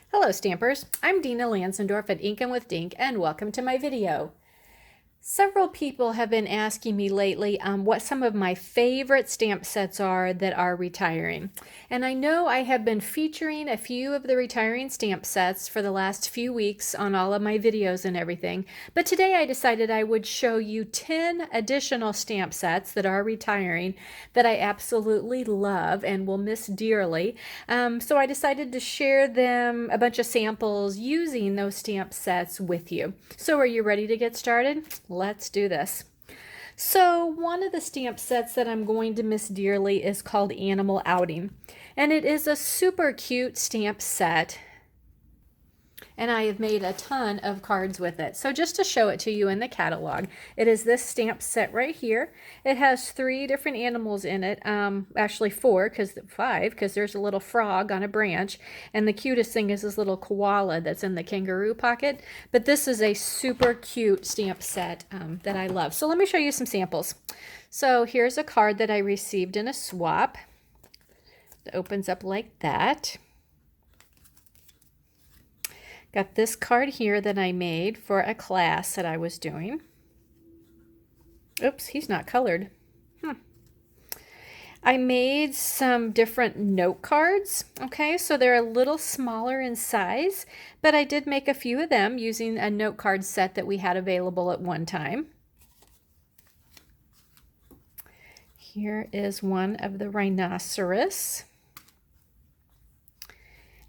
Hello Stampers, I'm Dina Lanzendorf at Inkin' with Dink and welcome to my video. Several people have been asking me lately what some of my favorite stamp sets are that are retiring. And I know I have been featuring a few of the retiring stamp sets for the last few weeks on all of my videos and everything. But today I decided I would show you 10 additional stamp sets that are retiring that I absolutely love and will miss dearly. So I decided to share them, a bunch of samples using those stamp sets with you. So are you ready to get started? Let's do this. So one of the stamp sets that I'm going to miss dearly is called Animal Outing. And it is a super cute stamp set. And I have made a ton of cards with it. So just to show it to you in the catalog, it is this stamp set right here. It has 3 different animals in it, actually 5, because there's a little frog on a branch, and the cutest thing is this little koala that's in the kangaroo pocket. But this is a super cute stamp set that I love. So let me show you some samples. So here's a card that I received in a swap. It opens up like that. Got this card here that I made for a class that I was doing. Oops, he's not colored. I made some different note cards. Okay, so they're a little smaller in size, but I did make a few of them using a note card set that we had available at one time. Here is one of the rhinoceros.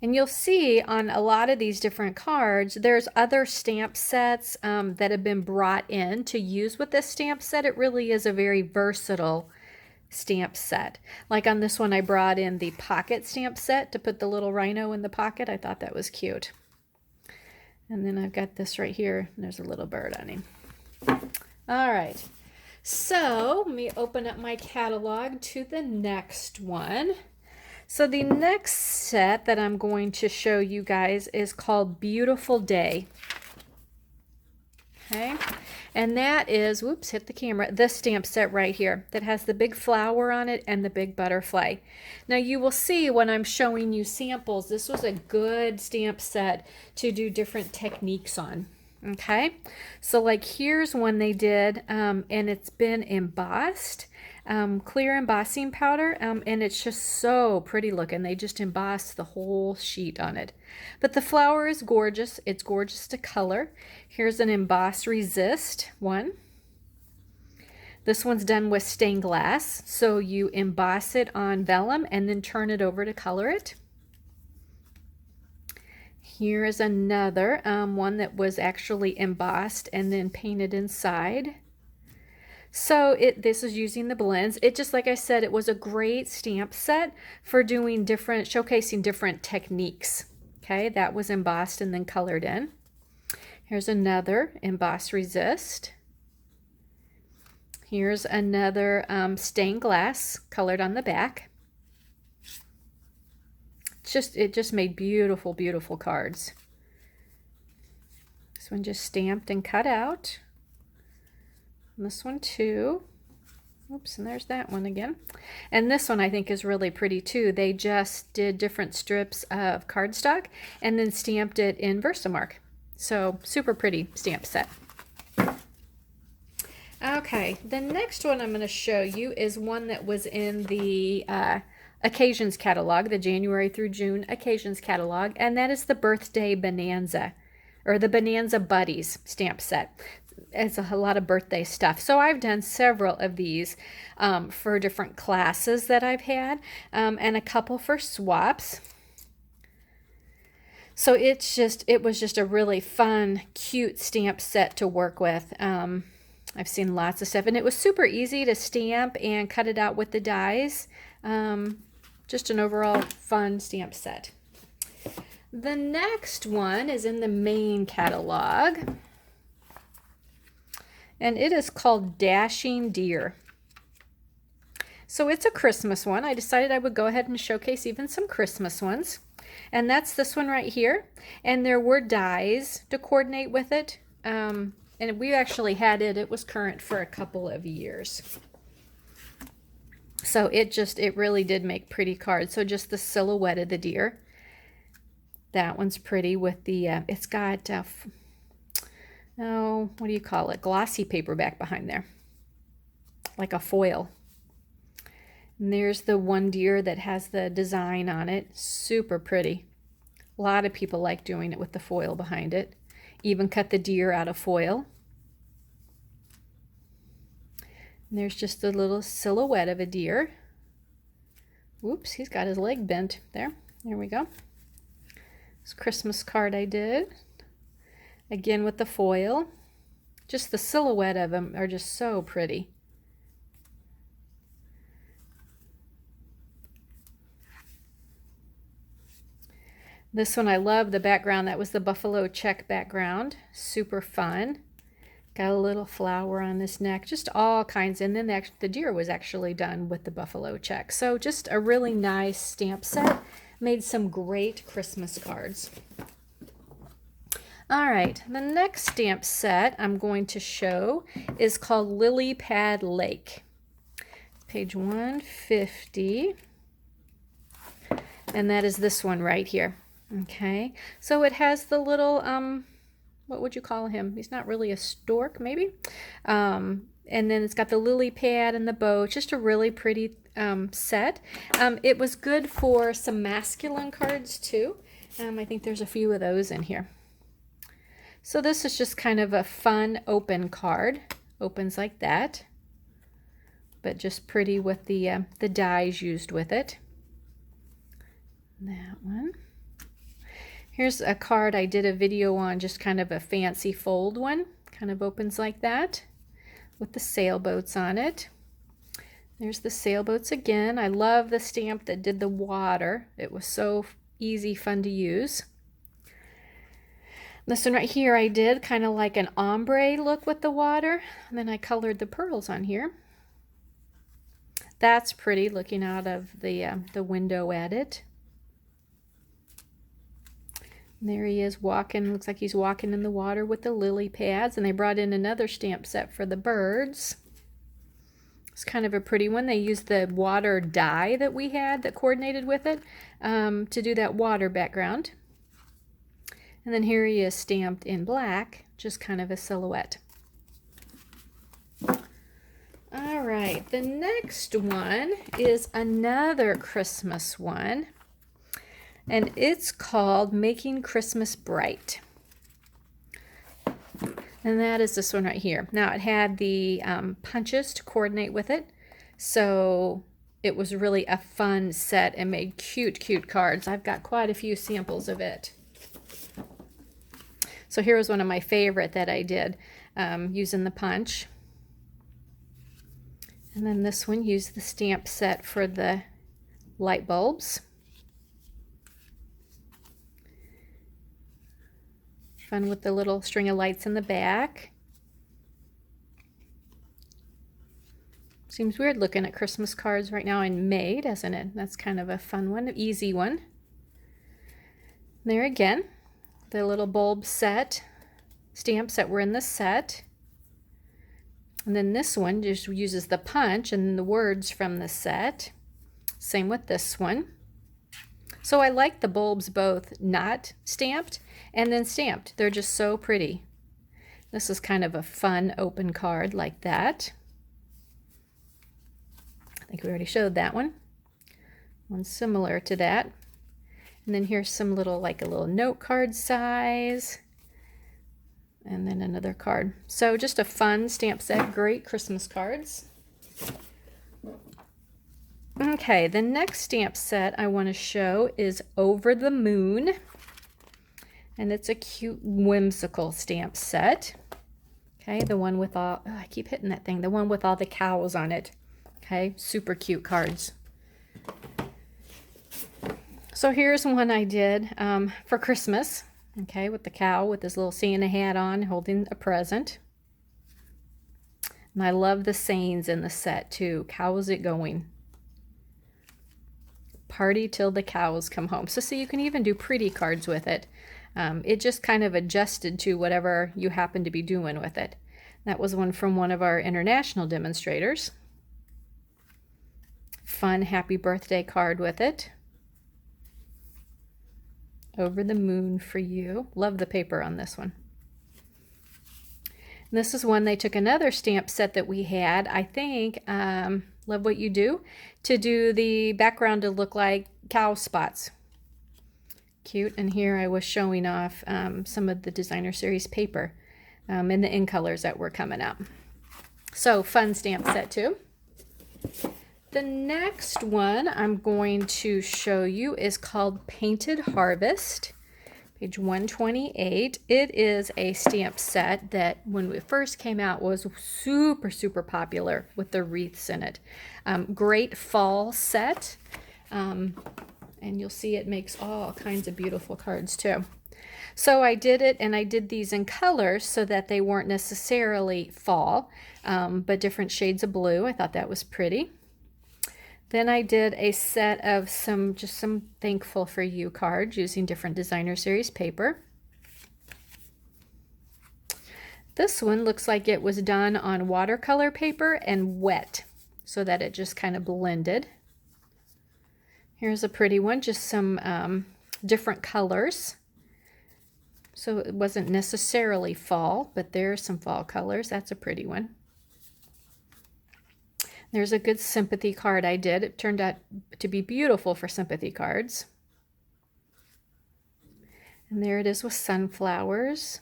And you'll see on a lot of these different cards, there's other stamp sets that have been brought in to use with this stamp set. It really is a very versatile stamp set. Like on this one, I brought in the pocket stamp set to put the little rhino in the pocket. I thought that was cute. And then I've got this right here, and there's a little bird on him. All right, so let me open up my catalog to the next one. So the next set that I'm going to show you guys is called Beautiful Day. Okay, and that is, whoops, hit the camera, this stamp set right here that has the big flower on it and the big butterfly. Now you will see when I'm showing you samples, this was a good stamp set to do different techniques on. Okay, so like here's one they did, and it's been embossed, clear embossing powder, and it's just so pretty looking. They just embossed the whole sheet on it. But the flower is gorgeous. It's gorgeous to color. Here's an emboss resist one. This one's done with stained glass, so you emboss it on vellum and then turn it over to color it. Here is another one that was actually embossed and then painted inside. So this is using the blends. It just, like I said, it was a great stamp set for doing showcasing different techniques. Okay, that was embossed and then colored in. Here's another emboss resist. Here's another stained glass colored on the back. It just made beautiful, beautiful cards. This one just stamped and cut out. And this one too. Oops, and there's that one again. And this one I think is really pretty too. They just did different strips of cardstock and then stamped it in Versamark. So super pretty stamp set. Okay, the next one I'm going to show you is one that was in the Occasions catalog, the January through June Occasions catalog, and that is the Birthday Bonanza, or the Bonanza Buddies stamp set. It's a lot of birthday stuff. So I've done several of these for different classes that I've had, and a couple for swaps. So it was just a really fun, cute stamp set to work with. I've seen lots of stuff, and it was super easy to stamp and cut it out with the dies. Just an overall fun stamp set. The next one is in the main catalog, and it is called Dashing Deer. So it's a Christmas one. I decided I would go ahead and showcase even some Christmas ones. And that's this one right here. And there were dies to coordinate with it. And we actually had it. It was current for a couple of years. So it really did make pretty cards. So just the silhouette of the deer. That one's pretty with the, it's got, oh, what do you call it? Glossy paperback behind there, like a foil. And there's the one deer that has the design on it. Super pretty. A lot of people like doing it with the foil behind it. Even cut the deer out of foil. And there's just a little silhouette of a deer. Whoops, he's got his leg bent there. There we go. This Christmas card I did. Again with the foil. Just the silhouette of them are just so pretty. This one I love the background. That was the buffalo check background. Super fun. Got a little flower on this neck. Just all kinds. And then the deer was actually done with the buffalo check. So just a really nice stamp set. Made some great Christmas cards. All right, the next stamp set I'm going to show is called Lily Pad Lake. Page 150. And that is this one right here. Okay, so it has the little, what would you call him? He's not really a stork, maybe. And then it's got the lily pad and the bow. It's just a really pretty set. It was good for some masculine cards too. I think there's a few of those in here. So this is just kind of a fun open card. Opens like that, but just pretty with the dies used with it. That one. Here's a card I did a video on, just kind of a fancy fold one. Kind of opens like that with the sailboats on it. There's the sailboats again. I love the stamp that did the water. It was so easy, fun to use. This one right here I did kind of like an ombre look with the water. And then I colored the pearls on here. That's pretty, looking out of the window at it. And there he is walking. Looks like he's walking in the water with the lily pads. And they brought in another stamp set for the birds. It's kind of a pretty one. They used the water dye that we had that coordinated with it to do that water background. And then here he is stamped in black, just kind of a silhouette. All right, the next one is another Christmas one. And it's called Making Christmas Bright. And that is this one right here. Now it had the punches to coordinate with it. So it was really a fun set and made cute, cute cards. I've got quite a few samples of it. So here was one of my favorite that I did using the punch. And then this one used the stamp set for the light bulbs. Fun with the little string of lights in the back. Seems weird looking at Christmas cards right now in May, doesn't it? That's kind of a fun one, an easy one. There again, the little bulb set, stamps that were in the set. And then this one just uses the punch and the words from the set. Same with this one. So I like the bulbs both not stamped and then stamped. They're just so pretty. This is kind of a fun open card like that. I think we already showed that one. One similar to that. And then here's some little, like a little note card size. And then another card. So just a fun stamp set, great Christmas cards. Okay, the next stamp set I want to show is Over the Moon. And it's a cute, whimsical stamp set. Okay, the one with all, oh, I keep hitting that thing, the one with all the cows on it. Okay, super cute cards. So here's one I did for Christmas. Okay, with the cow with his little Santa hat on, holding a present. And I love the sayings in the set too. How's it going? Party till the cows come home. So see, you can even do pretty cards with it. It just kind of adjusted to whatever you happen to be doing with it. That was one from one of our international demonstrators. Fun happy birthday card with it. Over the moon for you. Love the paper on this one. And this is one they took another stamp set that we had, I think, Love What You Do, to do the background to look like cow spots. Cute. And here I was showing off some of the designer series paper and the in colors that were coming out. So fun stamp set too. The next one I'm going to show you is called Painted Harvest, page 128. It is a stamp set that when it first came out was super popular with the wreaths in it. Great fall set, and you'll see it makes all kinds of beautiful cards too. So I did it, and I did these in colors so that they weren't necessarily fall, but different shades of blue. I thought that was pretty. Then I did a set of some Thankful for You cards using different designer series paper. This one looks like it was done on watercolor paper and wet so that it just kind of blended. Here's a pretty one, just some different colors. So it wasn't necessarily fall, but there's some fall colors. That's a pretty one. There's a good sympathy card I did. It turned out to be beautiful for sympathy cards. And there it is with sunflowers.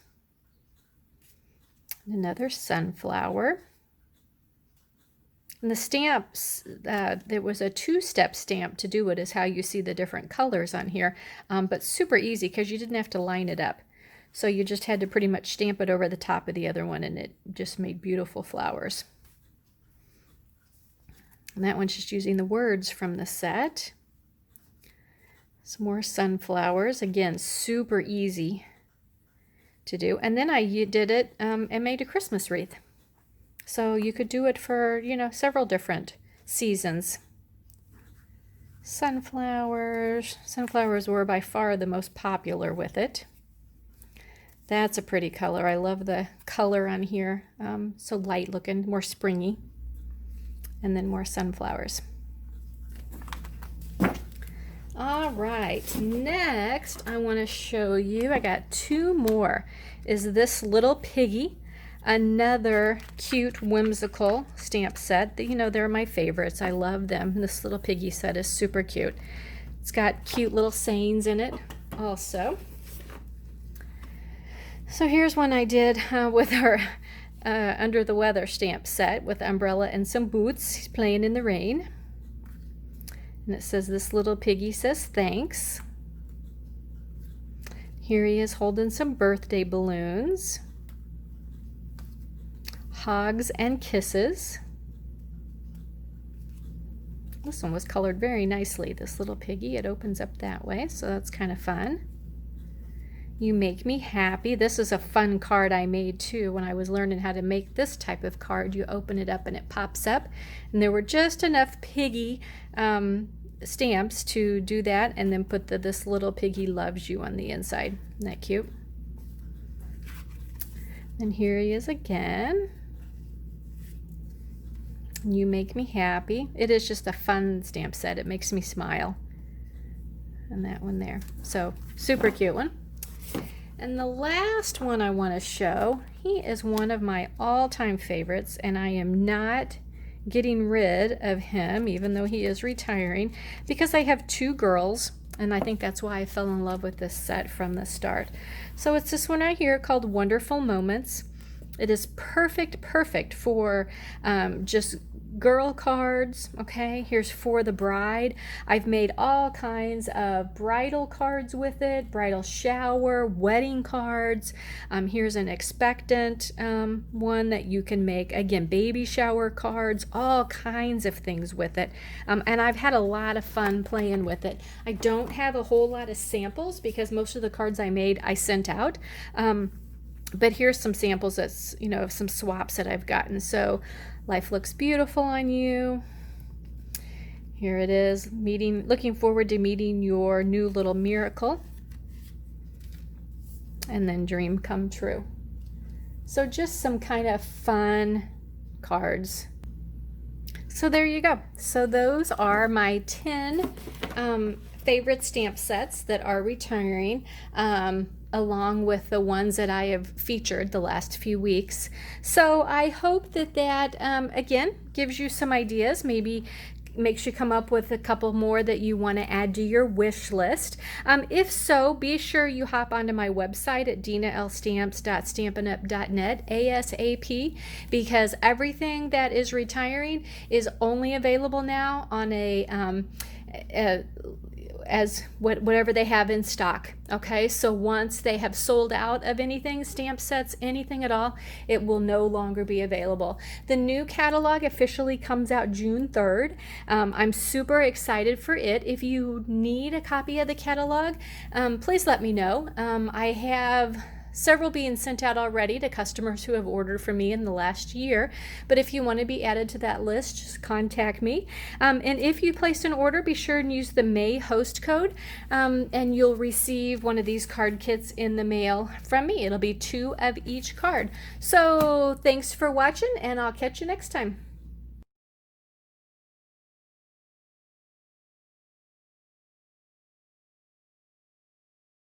Another sunflower. And the stamps, there was a two-step stamp to do it, is how you see the different colors on here. But super easy because you didn't have to line it up. So you just had to pretty much stamp it over the top of the other one, and it just made beautiful flowers. And that one's just using the words from the set. Some more sunflowers. Again, super easy to do. And then I did it and made a Christmas wreath. So you could do it for, you know, several different seasons. Sunflowers. Sunflowers were by far the most popular with it. That's a pretty color. I love the color on here. So light looking, more springy. And then more sunflowers. All right, next I want to show you, I got two more, is this little Piggy, another cute whimsical stamp set. You know, they're my favorites. I love them. This little Piggy set is super cute. It's got cute little sayings in it also. So here's one I did with our Under the Weather stamp set with umbrella and some boots. He's playing in the rain. And it says, this little Piggy says thanks. Here he is holding some birthday balloons. Hugs and kisses. This one was colored very nicely, this little Piggy. It opens up that way, so that's kind of fun. You Make Me Happy. This is a fun card I made too when I was learning how to make this type of card. You open it up and it pops up. And there were just enough Piggy stamps to do that, and then put this little Piggy loves you on the inside. Isn't that cute? And here he is again. You Make Me Happy. It is just a fun stamp set. It makes me smile. And that one there. So super cute one. And the last one I want to show, he is one of my all-time favorites, and I am not getting rid of him, even though he is retiring, because I have two girls, and I think that's why I fell in love with this set from the start. So it's this one right here called Wonderful Moments. It is perfect for just girl cards. Okay, here's For the Bride. I've made all kinds of bridal cards with it, bridal shower, wedding cards. Here's an expectant one that you can make. Again, baby shower cards, all kinds of things with it. And I've had a lot of fun playing with it. I don't have a whole lot of samples because most of the cards I made I sent out. But here's some samples that's, you know, of some swaps that I've gotten. So Life Looks Beautiful on You. Here it is, looking forward to meeting your new little miracle. And then Dream Come True. So just some kind of fun cards. So there you go. So those are my 10 favorite stamp sets that are retiring, along with the ones that I have featured the last few weeks. So I hope that again gives you some ideas, maybe makes you come up with a couple more that you want to add to your wish list. If so, be sure you hop onto my website at dinalstamps.stampinup.net ASAP, because everything that is retiring is only available now on as whatever they have in stock. Okay, so once they have sold out of anything, stamp sets, anything at all, it will no longer be available. The new catalog officially comes out June 3rd. I'm super excited for it. If you need a copy of the catalog, please let me know. I have several being sent out already to customers who have ordered from me in the last year. But if you want to be added to that list, just contact me. And if you place an order, be sure and use the May host code, and you'll receive one of these card kits in the mail from me. It'll be 2 of each card. So thanks for watching, and I'll catch you next time.